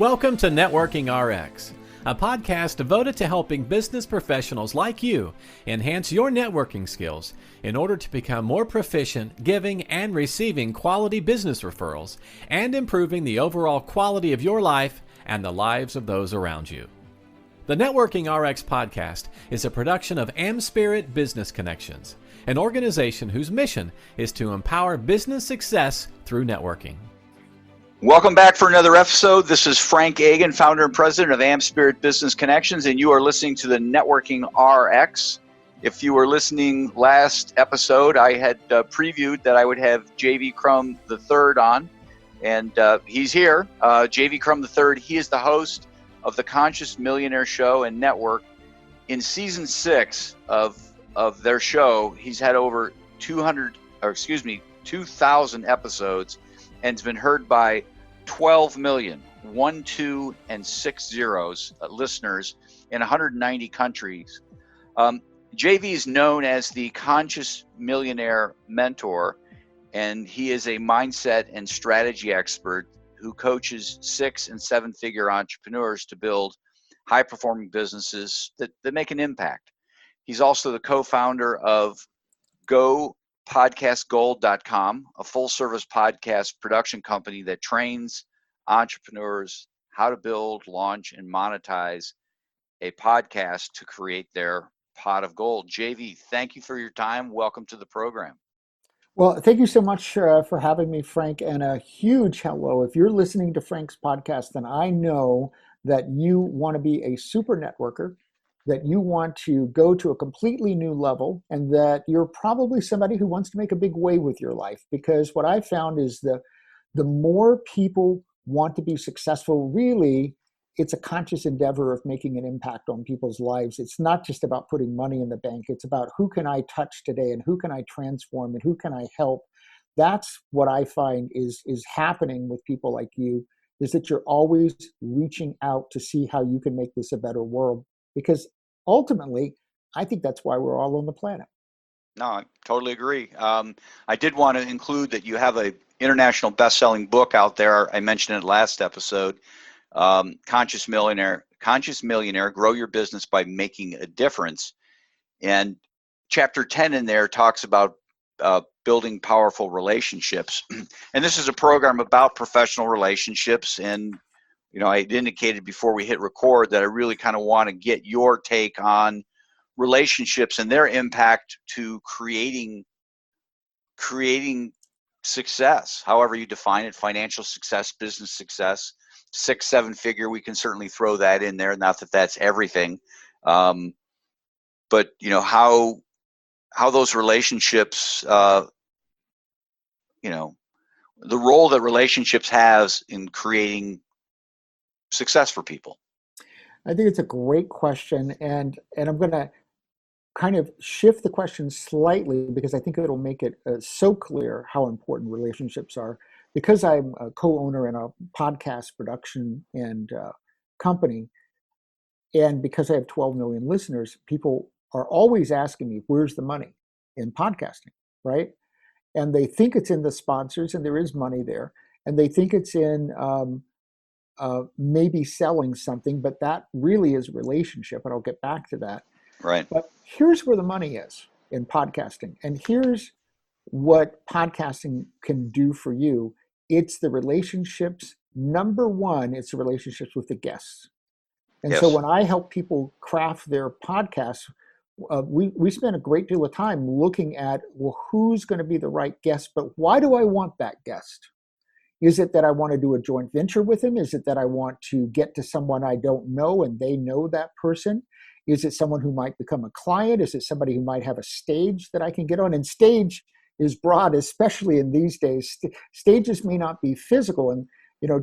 Welcome to Networking RX, a podcast devoted to helping business professionals like you enhance your networking skills in order to become more proficient giving and receiving quality business referrals and improving the overall quality of your life and the lives of those around you. The Networking RX podcast is a production of AmSpirit Business Connections, an organization whose mission is to empower business success through networking. Welcome back for another episode. This is Frank Agan, founder and president of AmSpirit Business Connections, and you are listening to the Networking RX. If you were listening last episode, I had previewed that I would have JV Crum III on, and he's here. JV Crum III, he is the host of the Conscious Millionaire show and network. In season 6 of their show, he's had over 2,000 episodes and has been heard by 12 million, 1, 2, and 6 zeros listeners in 190 countries. JV is known as the Conscious Millionaire Mentor, and he is a mindset and strategy expert who coaches 6- and 7-figure entrepreneurs to build high-performing businesses that make an impact. He's also the co-founder of GoPodcastGold.com, a full-service podcast production company that trains entrepreneurs how to build, launch, and monetize a podcast to create their pot of gold. JV, thank you for your time. Welcome to the program. Well, thank you so much for having me, Frank, and a huge hello. If you're listening to Frank's podcast, then I know that you want to be a super networker, that you want to go to a completely new level, and that you're probably somebody who wants to make a big wave with your life. Because what I've found is the more people want to be successful, really, it's a conscious endeavor of making an impact on people's lives. It's not just about putting money in the bank. It's about who can I touch today and who can I transform and who can I help. That's what I find is happening with people like you, is that you're always reaching out to see how you can make this a better world. Because ultimately, I think that's why we're all on the planet. No, I totally agree. I did want to include that you have an international best-selling book out there. I mentioned it last episode, Conscious Millionaire, Grow Your Business by Making a Difference. And chapter 10 in there talks about building powerful relationships. And this is a program about professional relationships. And I indicated before we hit record that I really kind of want to get your take on relationships and their impact to creating success, however you define it, financial success, business success, 6-7 figure. We can certainly throw that in there. Not that that's everything. But how those relationships, the role that relationships has in creating success for people. I think it's a great question, and I'm going to kind of shift the question slightly because I think it'll make it so clear how important relationships are. Because I'm a co-owner in a podcast production and company, and because I have 12 million listeners, people are always asking me, where's the money in podcasting, right? And they think it's in the sponsors, and there is money there, and they think it's in maybe selling something, but that really is a relationship, and I'll get back to that. Right. But here's where the money is in podcasting, and here's what podcasting can do for you. It's the relationships. Number one, it's the relationships with the guests. And Yes. So when I help people craft their podcasts, we spend a great deal of time looking at, well, who's going to be the right guest, but why do I want that guest? Is it that I want to do a joint venture with him? Is it that I want to get to someone I don't know and they know that person? Is it someone who might become a client? Is it somebody who might have a stage that I can get on? And stage is broad, especially in these days. Stages may not be physical. And,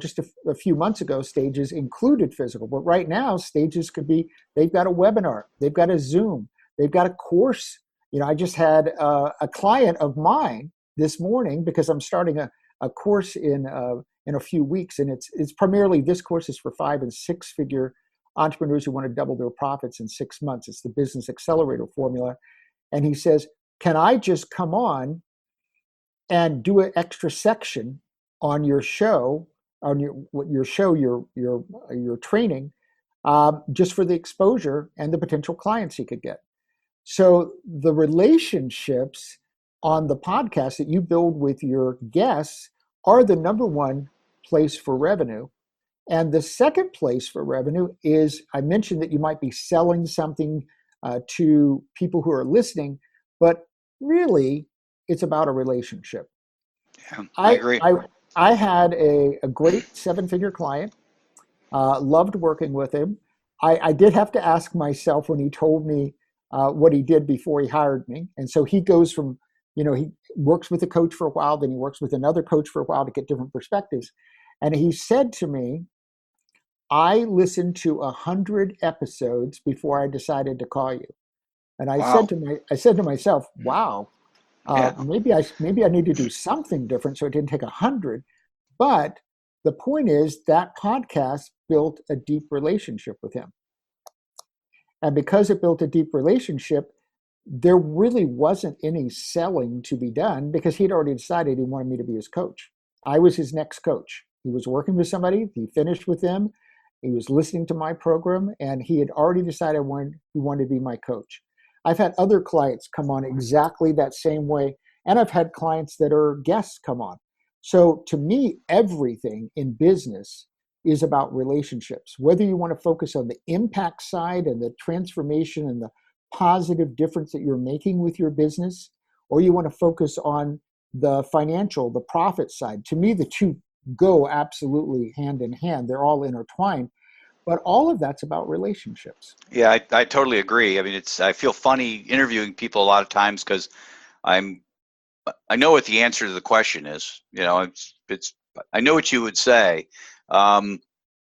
just a few months ago, stages included physical. But right now, stages could be, they've got a webinar, they've got a Zoom, they've got a course. I just had a client of mine this morning because I'm starting a course in a few weeks. And it's primarily, this course is for 5- and 6-figure entrepreneurs who want to double their profits in 6 months. It's the Business Accelerator formula. And he says, can I just come on and do an extra section on your show on your show, your training, just for the exposure and the potential clients he could get. So the relationships on the podcast that you build with your guests are the number one place for revenue. And the second place for revenue is, I mentioned that you might be selling something to people who are listening, but really it's about a relationship. Yeah, I I, agree. I, I had a great 7-figure client, loved working with him. I did have to ask myself when he told me what he did before he hired me. And so he goes from, he works with a coach for a while, then he works with another coach for a while to get different perspectives. And he said to me, I listened to 100 episodes before I decided to call you. And Wow. I said to myself, wow, Yeah. maybe I need to do something different so it didn't take 100. But the point is that podcast built a deep relationship with him. And because it built a deep relationship, there really wasn't any selling to be done because he'd already decided he wanted me to be his coach. I was his next coach. He was working with somebody, he finished with them, he was listening to my program, and he had already decided he wanted to be my coach. I've had other clients come on exactly that same way, and I've had clients that are guests come on. So to me, everything in business is about relationships. Whether you want to focus on the impact side and the transformation and the positive difference that you're making with your business, or you want to focus on the financial, the profit side. To me, the two go absolutely hand in hand. They're all intertwined, but all of that's about relationships. Yeah, I totally agree. I mean, I feel funny interviewing people a lot of times because I'm I know what the answer to the question is. It's I know what you would say, um,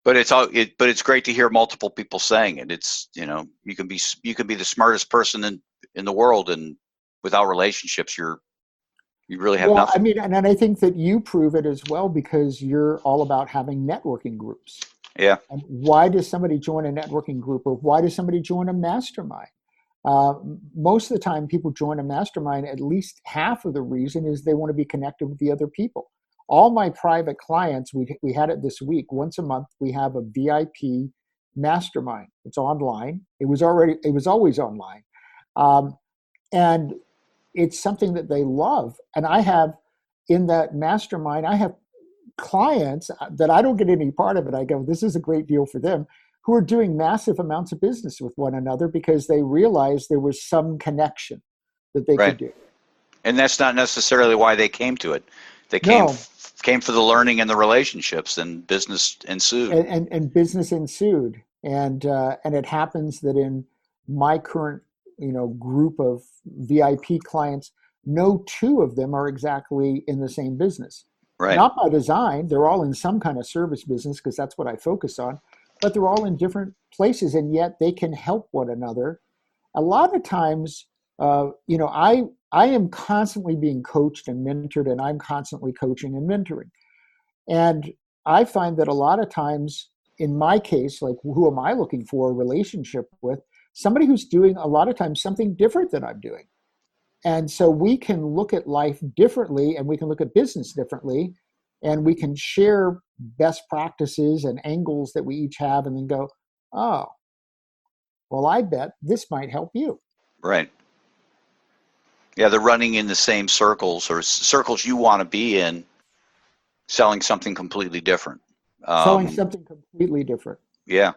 but it's great to hear multiple people saying it. It's you can be the smartest person in the world, and without relationships, you really have Well, I nothing. mean, and I think that you prove it as well because you're all about having networking groups. Yeah, And why does somebody join a networking group or why does somebody join a mastermind? Uh, Most of the time, people join a mastermind, at least half of the reason is they want to be connected with the other people. All my private clients, we had it this week. Once a month, we have a VIP mastermind. It's online. It was always online. Um, and it's something that they love. And I have in that mastermind, I have clients that I don't get any part of it. I go, this is a great deal for them, who are doing massive amounts of business with one another because they realized there was some connection that they could right. do. And that's not necessarily why they came to it. They No, came for the learning and the relationships, and business ensued. and business ensued, and it happens that in my current group of VIP clients, no two of them are exactly in the same business. Right. Not by design; they're all in some kind of service business because that's what I focus on. But they're all in different places, and yet they can help one another. A lot of times, I am constantly being coached and mentored, and I'm constantly coaching and mentoring. And I find that a lot of times, in my case, like who am I looking for a relationship with? Somebody who's doing a lot of times something different than I'm doing. And so we can look at life differently and we can look at business differently and we can share best practices and angles that we each have and then go, oh, well, I bet this might help you. Right. Yeah, they're running in the same circles or circles you want to be in, selling something completely different. Selling Um, something completely different. yeah,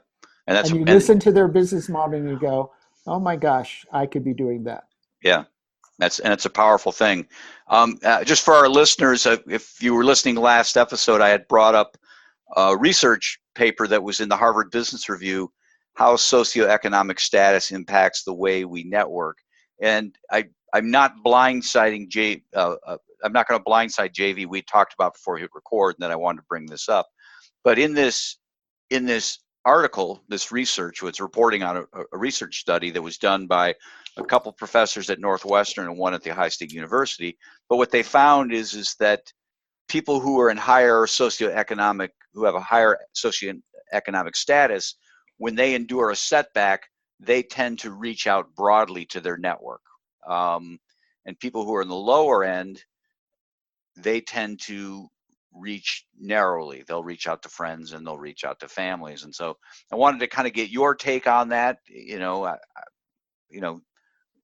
and And you listen to their business model and you go, oh my gosh, I could be doing that. yeah, it's a powerful thing. Just for our listeners, if you were listening to last episode, I had brought up a research paper that was in the Harvard Business Review, how socioeconomic status impacts the way we network. And I'm not blindsiding I'm not going to blindside JV. We talked about before he would record, and then I wanted to bring this up. But in this article, this research was reporting on a research study that was done by a couple professors at Northwestern and one at the Ohio State University. But what they found is that people who are in who have a higher socioeconomic status, when they endure a setback, they tend to reach out broadly to their network. And people who are in the lower end, they tend to reach narrowly. They'll reach out to friends and they'll reach out to families. And so I wanted to kind of get your take on that.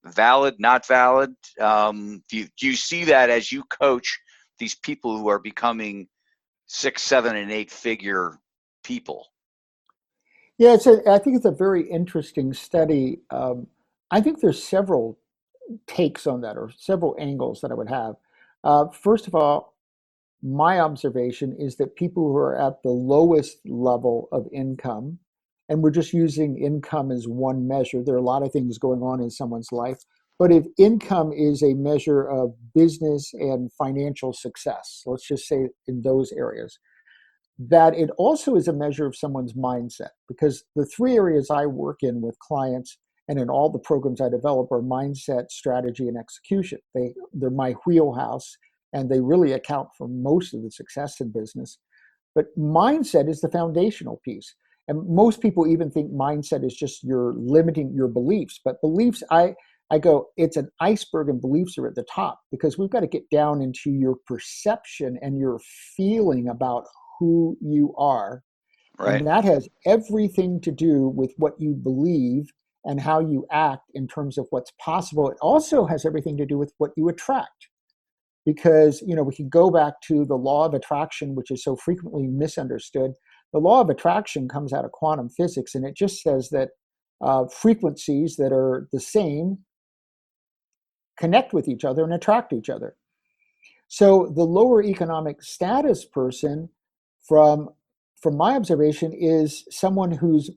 Valid, not valid. Do you see that as you coach these people who are becoming 6, 7, and 8 figure people? Yeah, I think it's a very interesting study. I think there's several takes on that, or several angles that I would have. First of all, my observation is that people who are at the lowest level of income, and we're just using income as one measure, there are a lot of things going on in someone's life, but if income is a measure of business and financial success, let's just say in those areas, that it also is a measure of someone's mindset, because the three areas I work in with clients and in all the programs I develop are mindset, strategy, and execution. They're my wheelhouse, and they really account for most of the success in business. But mindset is the foundational piece. And most people even think mindset is just your limiting your beliefs. But beliefs, I go, it's an iceberg, and beliefs are at the top, because we've got to get down into your perception and your feeling about who you are. Right. And that has everything to do with what you believe and how you act in terms of what's possible. It also has everything to do with what you attract. Because, we can go back to the law of attraction, which is so frequently misunderstood. The law of attraction comes out of quantum physics, and it just says that frequencies that are the same connect with each other and attract each other. So the lower economic status person, from my observation, is someone whose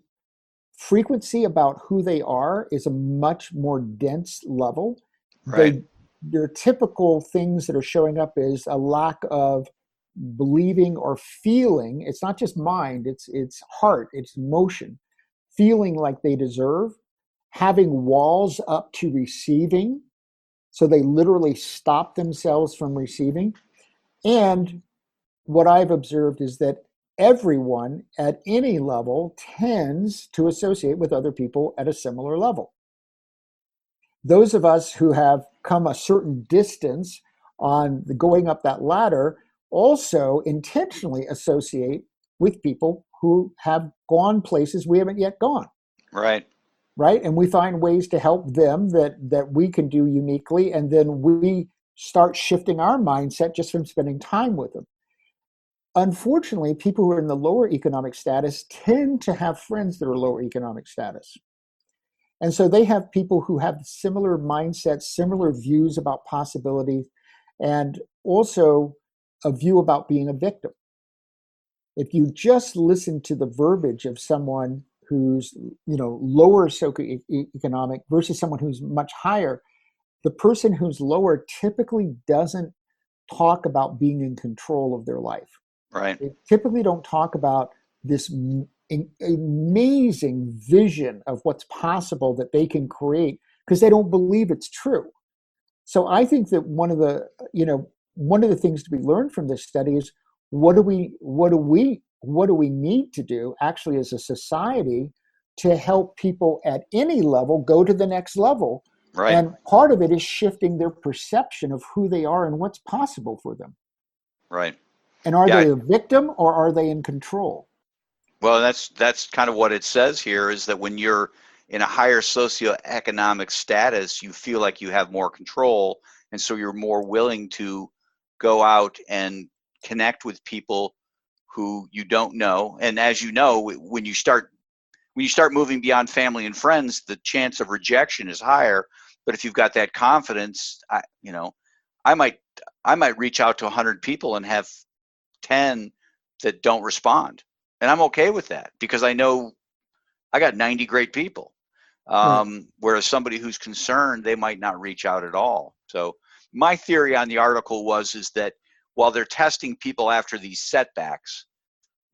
frequency about who they are is a much more dense level. Right. Their typical things that are showing up is a lack of believing or feeling. It's not just mind, it's heart, it's emotion, feeling like they deserve, having walls up to receiving, so they literally stop themselves from receiving. And what I've observed is that everyone at any level tends to associate with other people at a similar level. Those of us who have come a certain distance on going up that ladder also intentionally associate with people who have gone places we haven't yet gone. Right. Right? And we find ways to help them that we can do uniquely, and then we start shifting our mindset just from spending time with them. Unfortunately, people who are in the lower economic status tend to have friends that are lower economic status. And so they have people who have similar mindsets, similar views about possibilities, and also a view about being a victim. If you just listen to the verbiage of someone who's lower socioeconomic versus someone who's much higher, the person who's lower typically doesn't talk about being in control of their life. Right. They typically don't talk about this amazing vision of what's possible that they can create, because they don't believe it's true. So I think that one of the things to be learned from this study is what do we need to do actually as a society to help people at any level go to the next level. Right. And part of it is shifting their perception of who they are and what's possible for them. Right. And are they a victim, or are they in control? Well, that's kind of what it says here, is that when you're in a higher socioeconomic status, you feel like you have more control, and so you're more willing to go out and connect with people who you don't know. And as you know, when you start moving beyond family and friends, the chance of rejection is higher. But if you've got that confidence, I might reach out to 100 people and have 10 that don't respond. And I'm okay with that, because I know I got 90 great people. Right. Whereas somebody who's concerned, they might not reach out at all. So my theory on the article is that while they're testing people after these setbacks,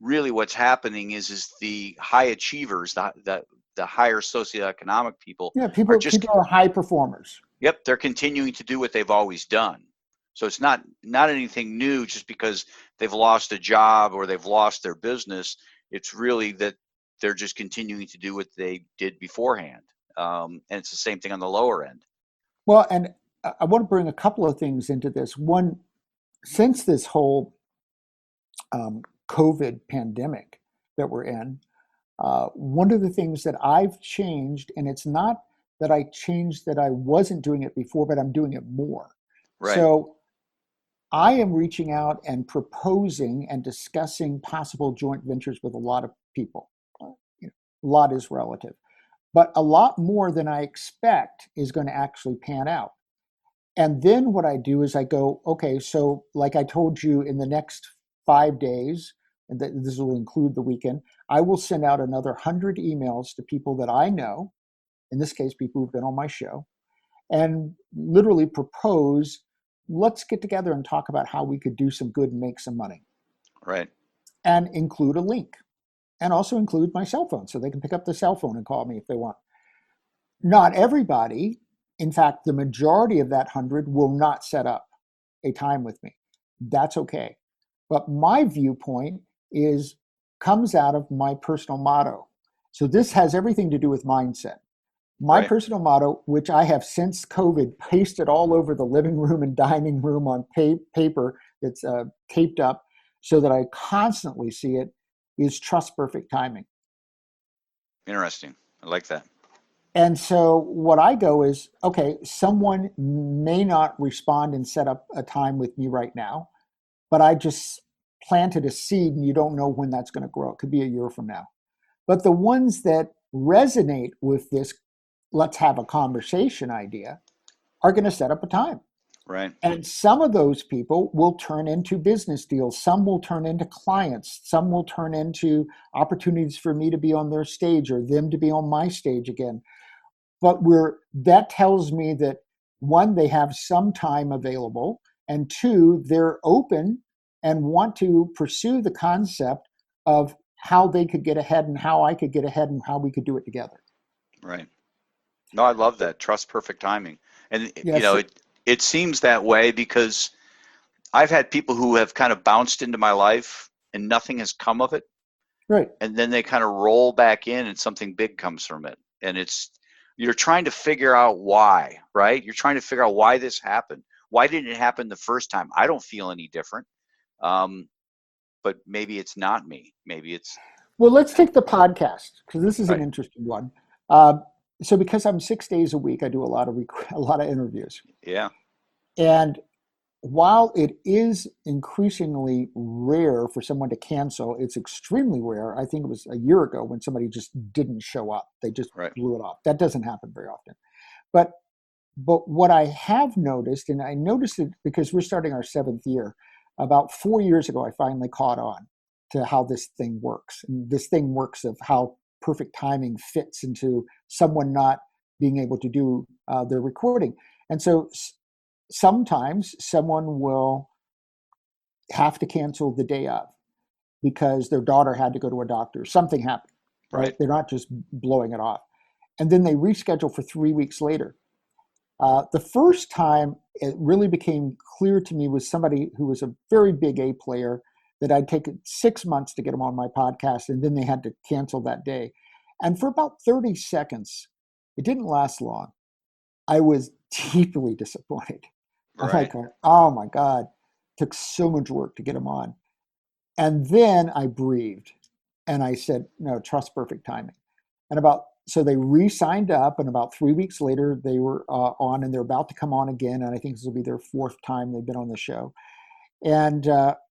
really what's happening is the high achievers, the higher socioeconomic people, people are high performers. Yep, they're continuing to do what they've always done. So it's not anything new just because they've lost a job or they've lost their business. It's really that they're just continuing to do what they did beforehand. And it's the same thing on the lower end. Well, and I want to bring a couple of things into this. One, since this whole COVID pandemic that we're in, one of the things that I've changed, and it's not that I changed that I wasn't doing it before, but I'm doing it more. Right. So I am reaching out and proposing and discussing possible joint ventures with a lot of people. A lot is relative, but a lot more than I expect is going to actually pan out. And then what I do is I go, okay, so like I told you, in the next 5 days, and this will include the weekend, I will send out another 100 emails to people that I know, in this case, people who've been on my show, and literally propose, let's get together and talk about how we could do some good and make some money. Right. And include a link, and also include my cell phone so they can pick up the cell phone and call me if they want. Not everybody, in fact, the majority of that 100 will not set up a time with me. That's okay. But my viewpoint comes out of my personal motto. So this has everything to do with mindset. My Right. personal motto, which I have since COVID pasted all over the living room and dining room on paper that's taped up so that I constantly see it, is trust perfect timing. Interesting. I like that. And so what I go is, okay, someone may not respond and set up a time with me right now, but I just planted a seed and you don't know when that's going to grow. It could be a year from now. But the ones that resonate with this, let's have a conversation idea, are going to set up a time. Right. And some of those people will turn into business deals. Some will turn into clients. Some will turn into opportunities for me to be on their stage or them to be on my stage again. But that tells me that, one, they have some time available, and two, they're open and want to pursue the concept of how they could get ahead and how I could get ahead and how we could do it together. Right. No, I love that. Trust perfect timing. And, Yes. It seems that way because I've had people who have kind of bounced into my life and nothing has come of it. Right. And then they kind of roll back in and something big comes from it. And you're trying to figure out why, right? You're trying to figure out why this happened. Why didn't it happen the first time? I don't feel any different. But maybe it's not me. Maybe it's. Well, let's take the podcast, because this is an Right. interesting one. So because I'm 6 days a week, I do a lot of interviews. Yeah. And while it is increasingly rare for someone to cancel, it's extremely rare. I think it was a year ago when somebody just didn't show up. They just Right. blew it off. That doesn't happen very often. But what I have noticed, and I noticed it because we're starting our 7th year, about 4 years ago, I finally caught on to how this thing works. And this thing works of how perfect timing fits into someone not being able to do their recording. And so sometimes someone will have to cancel the day of because their daughter had to go to a doctor. Something happened, right? They're not just blowing it off. And then they reschedule for 3 weeks later. The first time it really became clear to me was somebody who was a very big A player that I'd taken 6 months to get them on my podcast, and then they had to cancel that day. And for about 30 seconds, it didn't last long, I was deeply disappointed. I'm Right. like, oh my God, took so much work to get them on. And then I breathed and I said, no, trust perfect timing. So they re-signed up, and about 3 weeks later, they were on, and they're about to come on again. And I think this will be their 4th time they've been on the show. And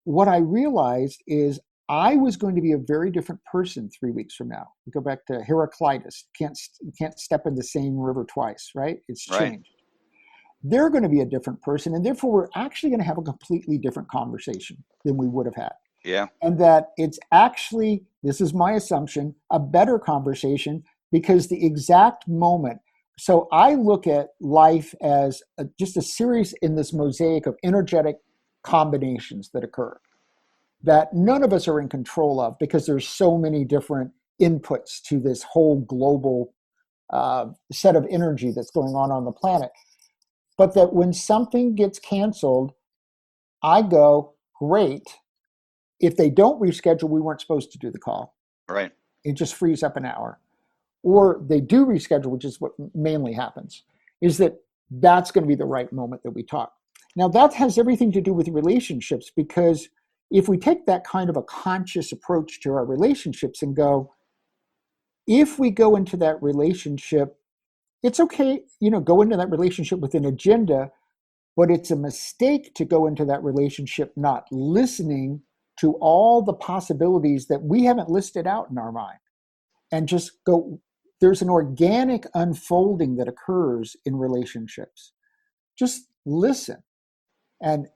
what I realized is I was going to be a very different person 3 weeks from now. We go back to Heraclitus. You can't step in the same river twice, right? It's Right. changed. They're going to be a different person, and therefore we're actually going to have a completely different conversation than we would have had. Yeah. And that it's actually, this is my assumption, a better conversation because the exact moment. So I look at life as just a series in this mosaic of energetic combinations that occur that none of us are in control of because there's so many different inputs to this whole global set of energy that's going on the planet. But that when something gets canceled, I go, great. If they don't reschedule, we weren't supposed to do the call. Right. It just frees up an hour. Or they do reschedule, which is what mainly happens, is that's going to be the right moment that we talk. Now, that has everything to do with relationships because if we take that kind of a conscious approach to our relationships and go, if we go into that relationship, it's okay, go into that relationship with an agenda, but it's a mistake to go into that relationship not listening to all the possibilities that we haven't listed out in our mind, and just go. There's an organic unfolding that occurs in relationships. Just listen and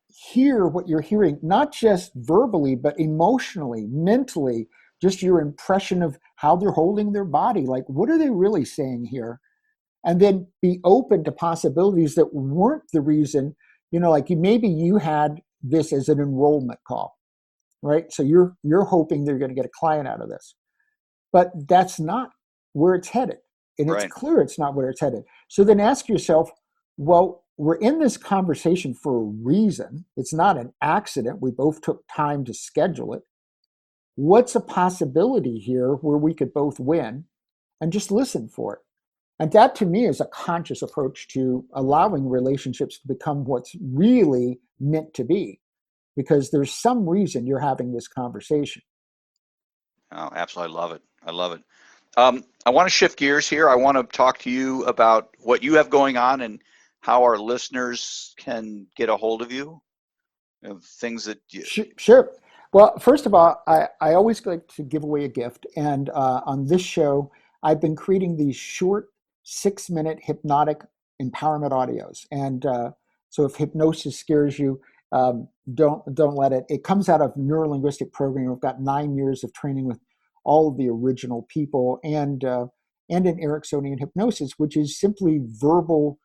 hear what you're hearing, not just verbally, but emotionally, mentally, just your impression of how they're holding their body. Like, what are they really saying here? And then be open to possibilities that weren't the reason, like maybe you had this as an enrollment call, right? So you're hoping they're going to get a client out of this, but that's not where it's headed. And it's clear it's not where it's headed. So then ask yourself, well, we're in this conversation for a reason. It's not an accident. We both took time to schedule it. What's a possibility here where we could both win? And just listen for it. And that to me is a conscious approach to allowing relationships to become what's really meant to be, because there's some reason you're having this conversation. Oh, absolutely. I love it. I love it. I want to shift gears here. I want to talk to you about what you have going on and how our listeners can get a hold of you. Things that you... Sure. Well, first of all, I always like to give away a gift. And on this show, I've been creating these short 6-minute hypnotic empowerment audios. And so if hypnosis scares you, don't let it. It comes out of neuro-linguistic programming. We've got 9 years of training with all of the original people, and in Ericksonian hypnosis, which is simply verbal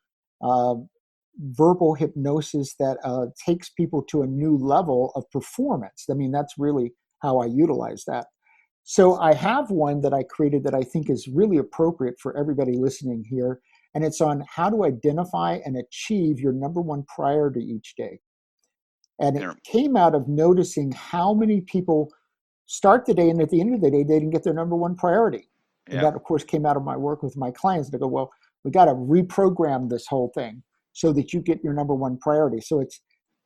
hypnosis that takes people to a new level of performance. I mean, that's really how I utilize that. So I have one that I created that I think is really appropriate for everybody listening here, and it's on how to identify and achieve your number one priority each day. And it came out of noticing how many people start the day, and at the end of the day, they didn't get their number one priority. Yeah. And that, of course, came out of my work with my clients. They go, well, we got to reprogram this whole thing so that you get your number one priority. So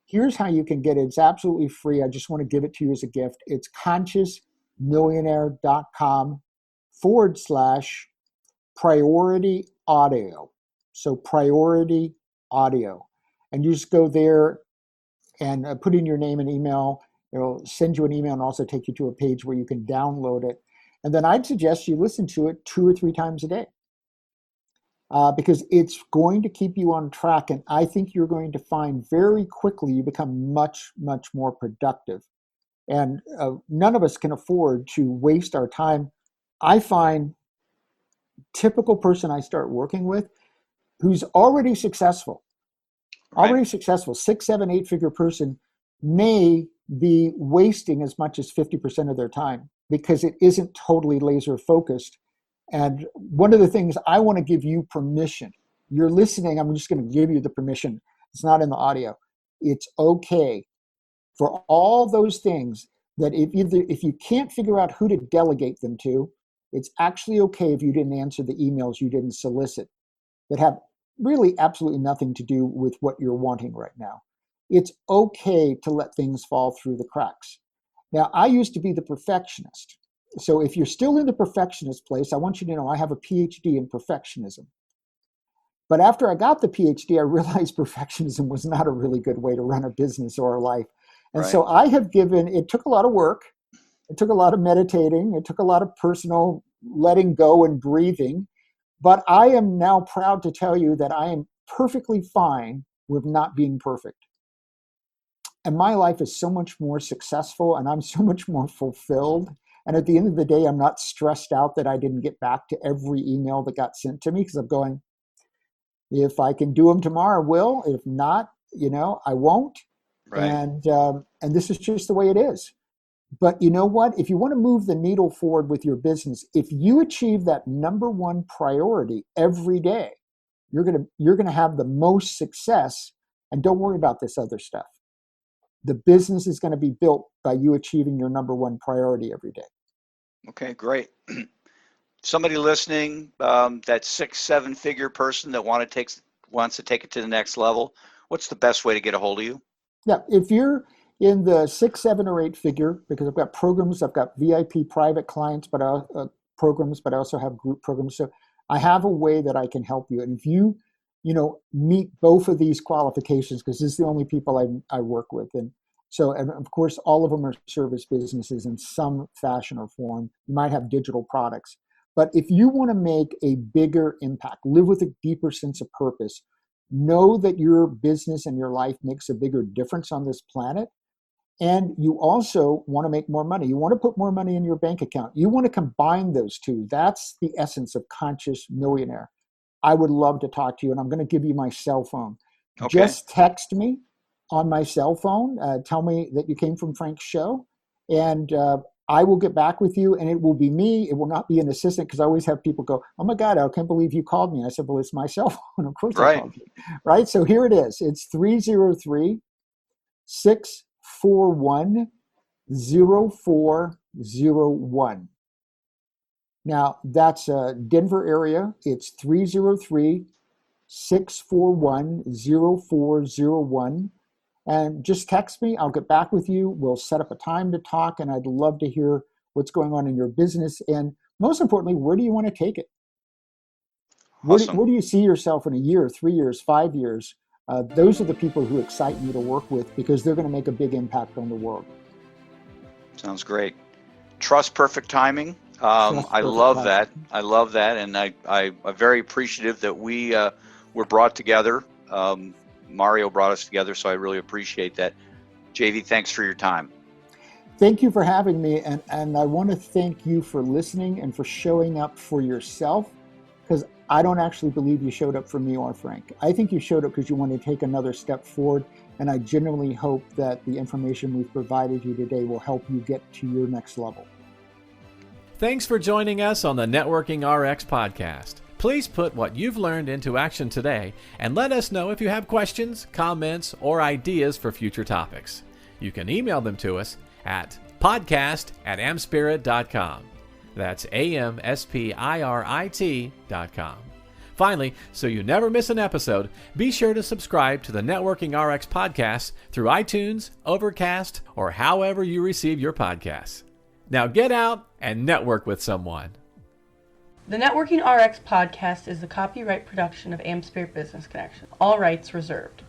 here's how you can get it. It's absolutely free. I just want to give it to you as a gift. It's consciousmillionaire.com/priority audio. So priority audio. And you just go there and put in your name and email. It'll send you an email and also take you to a page where you can download it. And then I'd suggest you listen to it 2 or 3 times a day, because it's going to keep you on track. And I think you're going to find very quickly you become much, much more productive. And none of us can afford to waste our time. I find typical person I start working with who's already successful, 6, 7, 8-figure person may be wasting as much as 50% of their time because it isn't totally laser focused. And one of the things I want to give you permission. You're listening, I'm just going to give you the permission. It's not in the audio. It's okay for all those things that if you can't figure out who to delegate them to, it's actually okay if you didn't answer the emails you didn't solicit that have really absolutely nothing to do with what you're wanting right now. It's okay to let things fall through the cracks. Now, I used to be the perfectionist. So if you're still in the perfectionist place, I want you to know I have a PhD in perfectionism. But after I got the PhD, I realized perfectionism was not a really good way to run a business or a life. And so I have it took a lot of work. It took a lot of meditating. It took a lot of personal letting go and breathing. But I am now proud to tell you that I am perfectly fine with not being perfect. And my life is so much more successful and I'm so much more fulfilled. And at the end of the day, I'm not stressed out that I didn't get back to every email that got sent to me, because I'm going, if I can do them tomorrow, I will. If not, I won't. Right. And this is just the way it is. But you know what? If you want to move the needle forward with your business, if you achieve that number one priority every day, you're gonna have the most success. And don't worry about this other stuff. The business is going to be built by you achieving your number one priority every day. Okay, great. Somebody listening, that 6, 7-figure person that wants to take it to the next level, what's the best way to get a hold of you? Yeah, if you're in the 6, 7, or 8 figure, because I've got programs, I've got VIP private clients, but programs, but I also have group programs. So I have a way that I can help you. And if you meet both of these qualifications, because this is the only people I work with. And so, and of course, all of them are service businesses in some fashion or form. You might have digital products. But if you want to make a bigger impact, live with a deeper sense of purpose, know that your business and your life makes a bigger difference on this planet, and you also want to make more money. You want to put more money in your bank account. You want to combine those two. That's the essence of Conscious Millionaire. I would love to talk to you, and I'm going to give you my cell phone. Okay. Just text me on my cell phone. Tell me that you came from Frank's show, and I will get back with you, and it will be me. It will not be an assistant, because I always have people go, "Oh my God, I can't believe you called me." And I said, "Well, it's my cell phone. Of course I called you." Right? So here it is. It's 303-641-0401. Now, that's Denver area. It's 303-641-0401. And just text me. I'll get back with you. We'll set up a time to talk, and I'd love to hear what's going on in your business. And most importantly, where do you want to take it? Awesome. Where do you see yourself in a year, 3 years, 5 years? Those are the people who excite me to work with, because they're going to make a big impact on the world. Sounds great. Trust perfect timing. I love that. I love that. And I'm very appreciative that we were brought together. Mario brought us together, so I really appreciate that. JV, thanks for your time. Thank you for having me. And I want to thank you for listening and for showing up for yourself, because I don't actually believe you showed up for me or Frank. I think you showed up because you want to take another step forward. And I genuinely hope that the information we've provided you today will help you get to your next level. Thanks for joining us on the Networking RX podcast. Please put what you've learned into action today, and let us know if you have questions, comments, or ideas for future topics. You can email them to us at podcast@amspirit.com. That's AMSPIRIT.com. Finally, so you never miss an episode, be sure to subscribe to the Networking RX podcast through iTunes, Overcast, or however you receive your podcasts. Now get out and network with someone. The Networking RX podcast is the copyright production of AmSpirit Business Connection. All rights reserved.